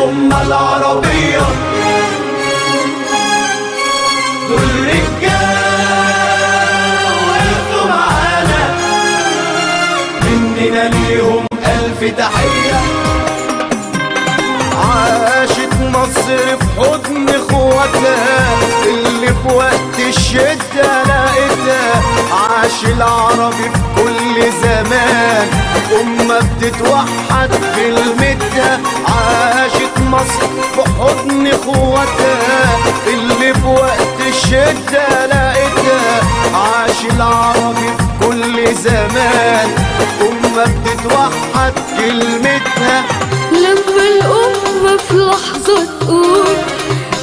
الأمة العربية دول رجالة وقفوا معانا، مننا ليهم ألف تحية. عاشت مصر في حضن اخواتها اللي في وقت الشدة لقيتها. عاش العربي في كل زمان أمة بتتوحد في كلمتها. عاشت مصر في حضن اخواتها اللي في وقت الشدة لقيتها. عاش العربي في كل زمان أمة بتتوحد كلمتها. لما الأمة في لحظة تقول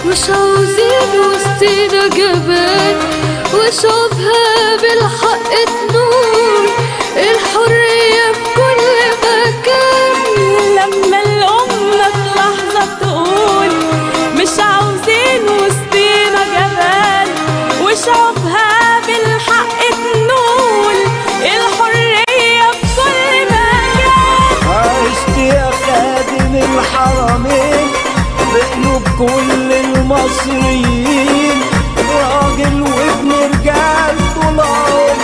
مش عاوزين وسطينا جبال، وشعوبها بالحق تنور الحرية في كل مكان. لما الأمة في لحظة تقول مش عاوزين وسطينا جبال، وشعوبها بالحق تنول الحرية في كل مكان. عشت يا خادم الحرمين بقلوب كل المصريين، راجل وابن رجال طول عمر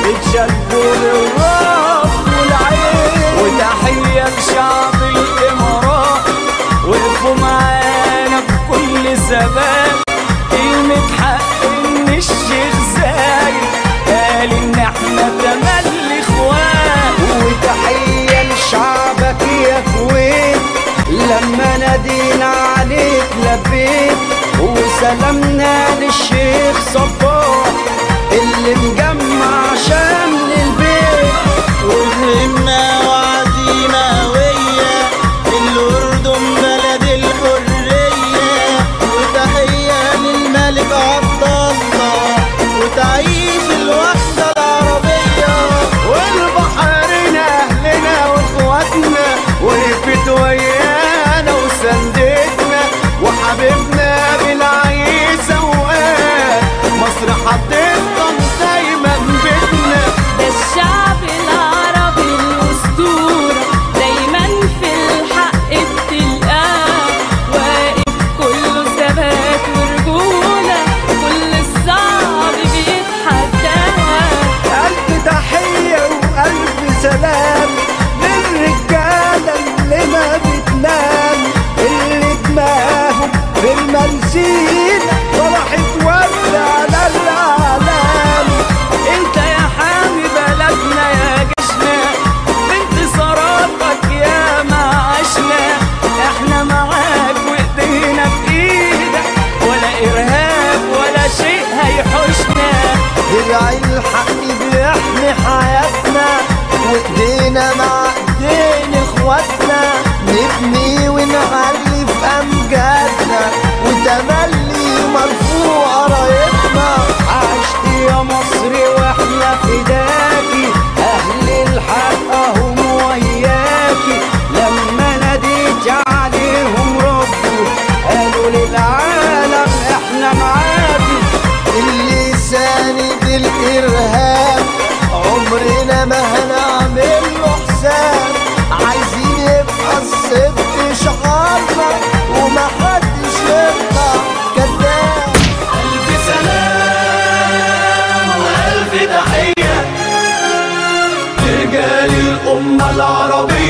اتشدوا للراس والعين. وتحية لشعب الإمارات وقفوا معانا في كل ثبات. كلمة حق إن الشيخ زايد قال إن إحنا تملي إخوان. وتحية لشعبك يا كويت لما نادينا عليك لبيت. وسلامنا للشيخ صباح اللي مجمع شمل البيت. وهمة وعزيمة قوية الأردن بلد الحرية. وتحية للملك عبد الله وتعيش الوحدة العربية. والبحرنا أهلنا وإخواتنا وقفت ويانا وسندتنا. وحبيبنا بالعيسى وقال مصر هتفضل دايما بيتنا. ده الشعب العربي الأسطورة دايما في الحق بتلقاه، واقف كله ثبات ورجولة كل الصعب بيتحداه. ألف تحية وألف سلام للرجالة اللي ما بتنام، اللي دماغهم في المنسين طرحت ورد على الأعلام. انت يا حامي بلدنا يا جيشنا، بانتصاراتك يا معاشنا. احنا معاك وايدينا في ايدك، ولا ارهاب ولا شيء هيحوشنا. درع الحق بيحمي حياتنا وايدينا مع ايدين اخواتنا. نبني ونعلي في امجادنا وتملي مرفوع رايتنا. عشت يا مصر واحنا فداكي، اهل الحق هم وياكي. لما ناديت عليهم ردوا قالوا للعالم احنا معاكي. اللي ساند الارهاب عمرنا ما هنعمل له حساب. عايزين يبقى الصدق شعارنا ومحدش يطلع كذاب. ألف سلام وألف تحية لرجال الأمة العربية.